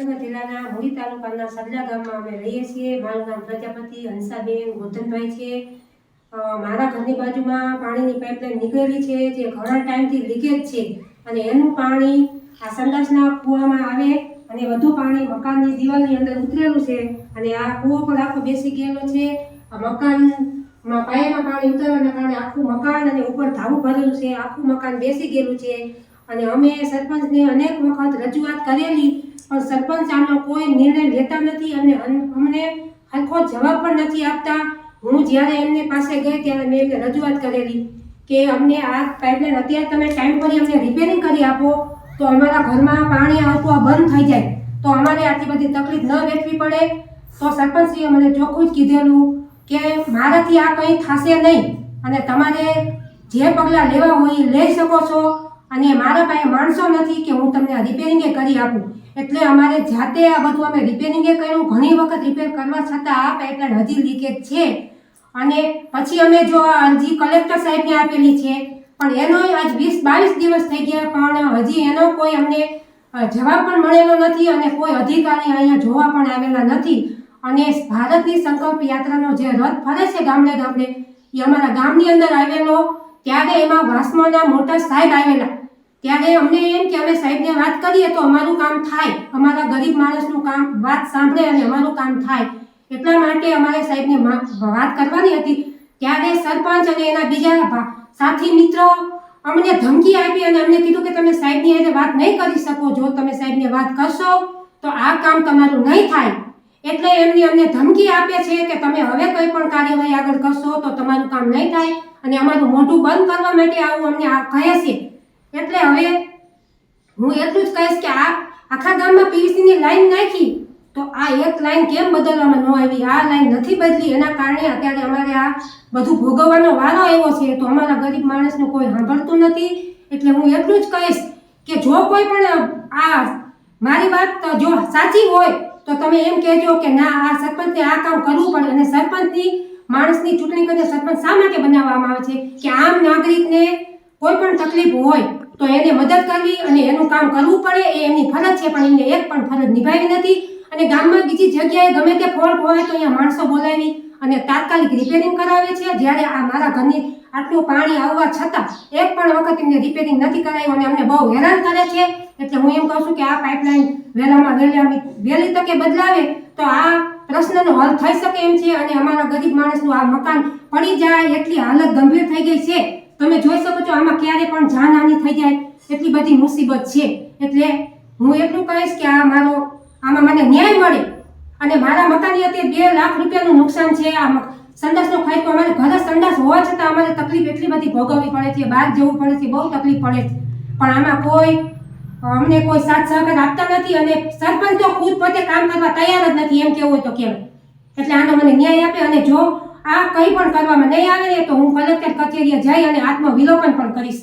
સુરેન્દ્રનગર જિલ્લાના મૂળી તાલુકાના સદલા ગામમાં અમે રહીએ છીએ। મારું નામ પ્રજાપતિ હંસાબેન ગોધનભાઈ છે। મારા ઘરની બાજુમાં પાણીની પાઇપલાઇન નીકળેલી છે જે ઘણા ટાઈમથી લીકેજ છે અને એનું પાણી આ સંડાસના કૂવામાં આવે અને વધુ પાણી મકાનની દિવાલની અંદર ઉતરેલું છે અને આ કૂવો પણ આખો બેસી ગયેલો છે। આ મકાનમાં પાયામાં પાણી ઉતરવાના કારણે આખું મકાન અને ઉપર ધાવું ભરેલું છે, આખું મકાન બેસી ગયેલું છે અને અમે સરપંચને અનેક વખત રજૂઆત કરેલી પણ સરપંચ આનો કોઈ નિર્ણય લેતા નથી અને અમને હરખો જવાબ પણ નથી આપતા। હું જ્યારે એમની પાસે ગઈ ત્યારે મેં એમને રજૂઆત કરેલી કે અમને આ પાઇપલાઇન અત્યારે તમે ટાઈમ પર અમને રિપેરિંગ કરી આપો તો અમારા ઘરમાં પાણી આવતું આ બંધ થઈ જાય તો અમારે આટલી બધી તકલીફ ન વેઠવી પડે। તો સરપંચશ્રીએ મને ચોખ્ખું જ કીધેલું કે મારાથી આ કંઈ થશે નહીં અને તમારે જે પગલાં લેવા હોય એ લઈ શકો છો અને મારા પાસે માણસો નથી કે હું તમને રિપેરિંગે કરી આપું। એટલે અમારે જાતે આ બધું અમે રિપેરિંગે કર્યું, ઘણી વખત રિપેર કરવા છતાં આ પાઇપલાઇન હજી લીકેજ છે અને પછી અમે જો આ અરજી કલેક્ટર સાહેબને આપેલી છે પણ એનો આજ 20-22 દિવસ થઈ ગયા પણ હજી એનો કોઈ અમને જવાબ પણ મળેલો નથી અને કોઈ અધિકારી અહીંયા જોવા પણ આવેલા નથી। અને ભારતની સંકલ્પ યાત્રાનો જે રથ ફરે છે ગામડે ગામડે એ અમારા ગામની અંદર આવેલો ત્યારે એમાં વાસ્મોના મોટા સાહેબ આવેલા ત્યારે અમને એમ કે અમે સાહેબને વાત કરીએ તો અમારું કામ થાય, અમારા ગરીબ માણસનું કામ વાત સાંભળે અને અમારું કામ થાય। એટલા માટે અમારે સાહેબને વાત કરવાની હતી ત્યારે સરપંચ અને એના બીજા સાથી મિત્રો અમને ધમકી આપી અને અમને કીધું કે તમે સાહેબની હારે વાત નહીં કરી શકો, જો તમે સાહેબને વાત કરશો તો આ કામ તમારું નહીં થાય। એટલે એમની અમને ધમકી આપે છે કે તમે હવે કોઈ પણ કાર્યવાહી આગળ કરશો તો તમારું કામ નહીં થાય અને અમારું મોઢું બંધ કરવા માટે આવું અમને કહે છે। એટલે હવે હું એટલું જ કહીશ કે આ આખા ગામમાં પીવીસીની લાઈન નાખી તો આ એક લાઈન કેમ બદલવામાં ન આવી, આ લાઈન નથી બદલી એના કારણે અત્યારે અમારે આ બધું ભોગવવાનો વારો આવ્યો છે તો અમારા ગરીબ માણસનું કોઈ સાંભળતું નથી। એટલે હું એટલું જ કહીશ કે જો કોઈ પણ આ મારી વાત જો સાચી હોય તો તમે એમ કહેજો કે ના આ સરપંચને આ કામ કરવું પડે અને સરપંચની માણસની ચૂંટણી કરીને સરપંચ શા માટે બનાવવામાં આવે છે કે આમ નાગરિકને કોઈ પણ તકલીફ હોય તો એને મદદ કરવી અને એનું કામ કરવું પડે એ એમની ફરજ છે પણ એમને એક પણ ફરજ નિભાવી નથી। અને ગામમાં બીજી જગ્યાએ ગમે તે ફોલ્ટ હોય તો અહીંયા માણસો બોલાવી અને તાત્કાલિક રિપેરિંગ કરાવે છે જ્યારે આ મારા ઘરની આટલું પાણી આવવા છતાં એક પણ વખત એમને રિપેરિંગ નથી કરાવ્યું અને અમને બહુ હેરાન કરે છે। એટલે હું એમ કહું છું કે આ પાઇપલાઇન વહેલી તકે બદલાવે તો આ પ્રશ્નનો હલ થઈ શકે એમ છે અને અમારા ગરીબ માણસનું આ મકાન પડી જાય એટલી હાલત ગંભીર થઈ ગઈ છે, તમે જોઈ શકો છો આમાં ક્યારે પણ જાનહાનિ થઈ જાય એટલી બધી મુસીબત છે। એટલે હું એટલું કહીશ કે આમાં મને ન્યાય મળે અને મારા મકાનની અત્યારે 2 લાખ રૂપિયાનું નુકસાન છે। આ સંડાસનો ખાઈ તો અમારે ઘરે સંડાસ હોવા છતાં અમારે તકલીફ એટલી બધી ભોગવવી પડે છે, બહાર જવું પડે છે, બહુ તકલીફ પડે છે પણ આમાં અમને કોઈ સાથ સહકાર આપતા નથી અને સરપંચ તો ખુદ પોતે કામ કરવા તૈયાર જ નથી એમ કેવું હોય તો કેમ। એટલે આનો મને ન્યાય આપે અને જો આ કંઈ પણ કરવામાં નહીં આવે ને તો હું કલેક્ટર કચેરીએ જઈ અને આત્મવિલોપન પણ કરીશ।